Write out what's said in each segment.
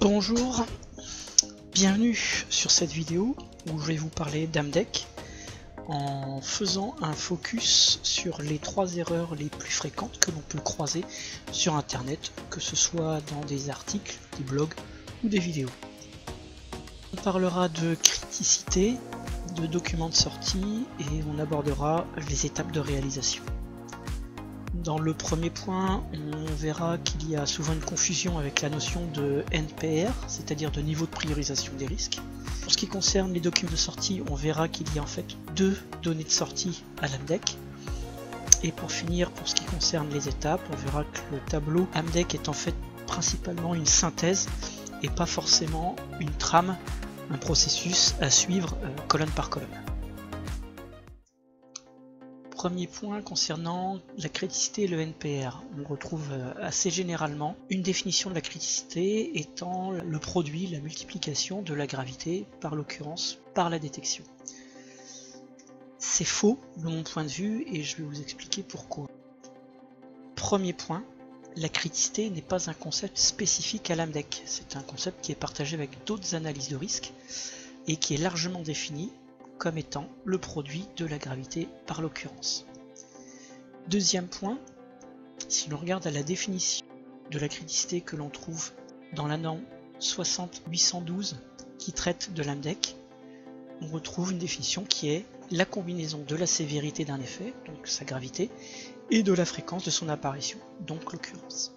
Bonjour, bienvenue sur cette vidéo où je vais vous parler d'Amdeck en faisant un focus sur les 3 erreurs les plus fréquentes que l'on peut croiser sur internet, que ce soit dans des articles, des blogs ou des vidéos. On parlera de criticité, de documents de sortie et on abordera les étapes de réalisation. Dans le premier point, on verra qu'il y a souvent une confusion avec la notion de NPR, c'est-à-dire de niveau de priorisation des risques. Pour ce qui concerne les documents de sortie, on verra qu'il y a en fait 2 données de sortie à l'Amdeck. Et pour finir, pour ce qui concerne les étapes, on verra que le tableau Amdeck est en fait principalement une synthèse et pas forcément une trame, un processus à suivre colonne par colonne. Premier point concernant la criticité et le NPR. On retrouve assez généralement une définition de la criticité étant le produit, la multiplication de la gravité, par l'occurrence par la détection. C'est faux de mon point de vue et je vais vous expliquer pourquoi. Premier point, la criticité n'est pas un concept spécifique à l'Amdeck. C'est un concept qui est partagé avec d'autres analyses de risque et qui est largement défini comme étant le produit de la gravité par l'occurrence. Deuxième point, si l'on regarde à la définition de la criticité que l'on trouve dans l'ANAN 60812 qui traite de l'Amdeck, on retrouve une définition qui est la combinaison de la sévérité d'un effet, donc sa gravité, et de la fréquence de son apparition, donc l'occurrence.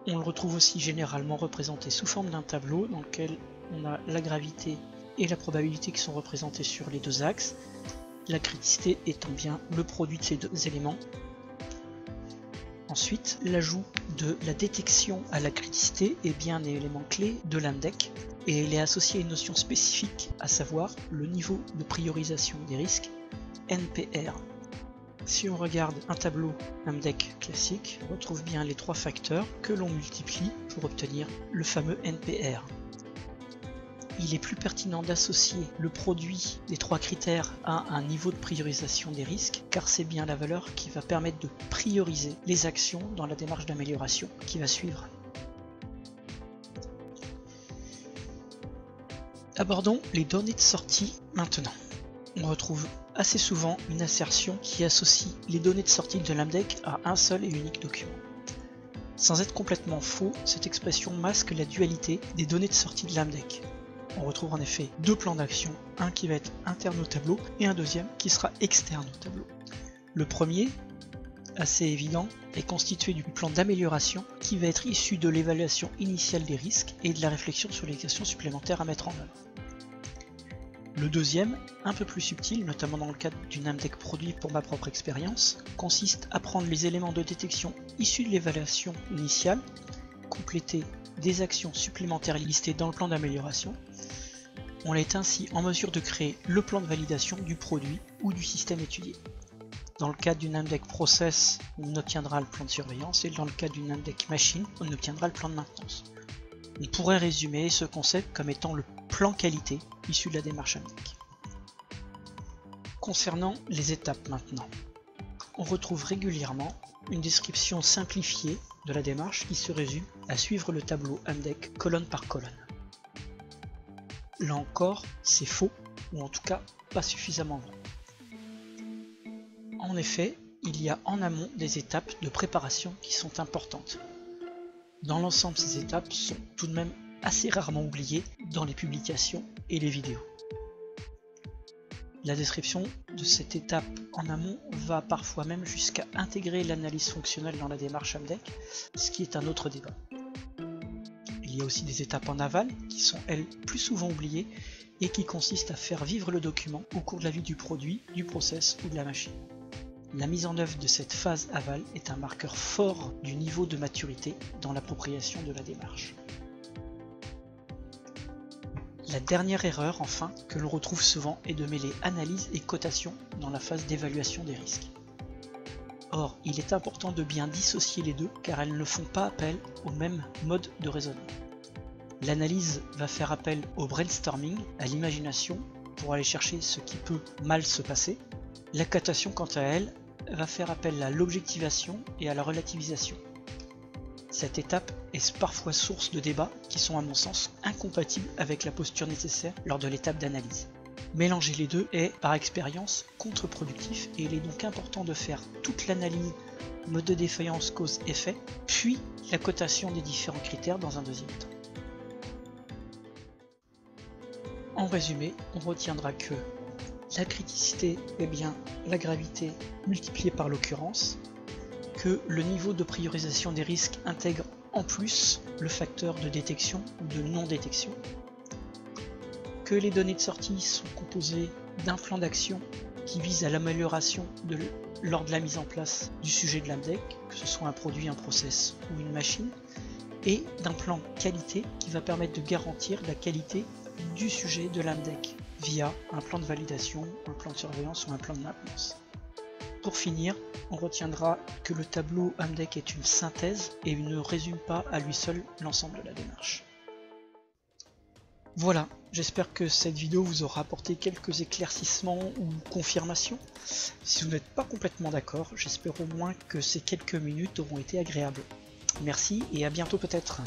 On le retrouve aussi généralement représenté sous forme d'un tableau dans lequel on a la gravité et la probabilité qui sont représentées sur les 2 axes, la criticité étant bien le produit de ces 2 éléments. Ensuite, l'ajout de la détection à la criticité est bien un élément clé de l'Amdeck et il est associé à une notion spécifique, à savoir le niveau de priorisation des risques, NPR. Si on regarde un tableau Amdeck classique, on retrouve bien les 3 facteurs que l'on multiplie pour obtenir le fameux NPR. Il est plus pertinent d'associer le produit des 3 critères à un niveau de priorisation des risques, car c'est bien la valeur qui va permettre de prioriser les actions dans la démarche d'amélioration qui va suivre. Abordons les données de sortie maintenant. On retrouve assez souvent une assertion qui associe les données de sortie de l'Amdeck à un seul et unique document. Sans être complètement faux, cette expression masque la dualité des données de sortie de l'Amdeck. On retrouve en effet 2 plans d'action, un qui va être interne au tableau et un deuxième qui sera externe au tableau. Le premier, assez évident, est constitué du plan d'amélioration qui va être issu de l'évaluation initiale des risques et de la réflexion sur les actions supplémentaires à mettre en œuvre. Le deuxième, un peu plus subtil, notamment dans le cadre d'une Amdeck produit pour ma propre expérience, consiste à prendre les éléments de détection issus de l'évaluation initiale, compléter des actions supplémentaires listées dans le plan d'amélioration. On est ainsi en mesure de créer le plan de validation du produit ou du système étudié. Dans le cadre d'une Amdeck Process, on obtiendra le plan de surveillance et dans le cadre d'une Amdeck Machine, on obtiendra le plan de maintenance. On pourrait résumer ce concept comme étant le plan qualité issu de la démarche Amdeck. Concernant les étapes maintenant, on retrouve régulièrement une description simplifiée de la démarche qui se résume à suivre le tableau Amdeck colonne par colonne. Là encore, c'est faux, ou en tout cas pas suffisamment vrai. En effet, il y a en amont des étapes de préparation qui sont importantes. Dans l'ensemble, ces étapes sont tout de même assez rarement oubliées dans les publications et les vidéos. La description de cette étape en amont va parfois même jusqu'à intégrer l'analyse fonctionnelle dans la démarche Amdeck, ce qui est un autre débat. Il y a aussi des étapes en aval qui sont elles plus souvent oubliées et qui consistent à faire vivre le document au cours de la vie du produit, du process ou de la machine. La mise en œuvre de cette phase aval est un marqueur fort du niveau de maturité dans l'appropriation de la démarche. La dernière erreur, enfin, que l'on retrouve souvent est de mêler analyse et cotation dans la phase d'évaluation des risques. Or, il est important de bien dissocier les deux car elles ne font pas appel au même mode de raisonnement. L'analyse va faire appel au brainstorming, à l'imagination, pour aller chercher ce qui peut mal se passer. La cotation, quant à elle, va faire appel à l'objectivation et à la relativisation. Cette étape est parfois source de débats qui sont à mon sens incompatibles avec la posture nécessaire lors de l'étape d'analyse. Mélanger les deux est, par expérience, contre-productif et il est donc important de faire toute l'analyse mode de défaillance cause-effet, puis la cotation des différents critères dans un deuxième temps. En résumé, on retiendra que la criticité est bien la gravité multipliée par l'occurrence, que le niveau de priorisation des risques intègre en plus le facteur de détection ou de non-détection, que les données de sortie sont composées d'un plan d'action qui vise à l'amélioration lors de la mise en place du sujet de l'AMDEC, que ce soit un produit, un process ou une machine, et d'un plan qualité qui va permettre de garantir la qualité du sujet de l'AMDEC via un plan de validation, un plan de surveillance ou un plan de maintenance. Pour finir, on retiendra que le tableau AMDEC est une synthèse et ne résume pas à lui seul l'ensemble de la démarche. Voilà, j'espère que cette vidéo vous aura apporté quelques éclaircissements ou confirmations. Si vous n'êtes pas complètement d'accord, j'espère au moins que ces quelques minutes auront été agréables. Merci et à bientôt peut-être.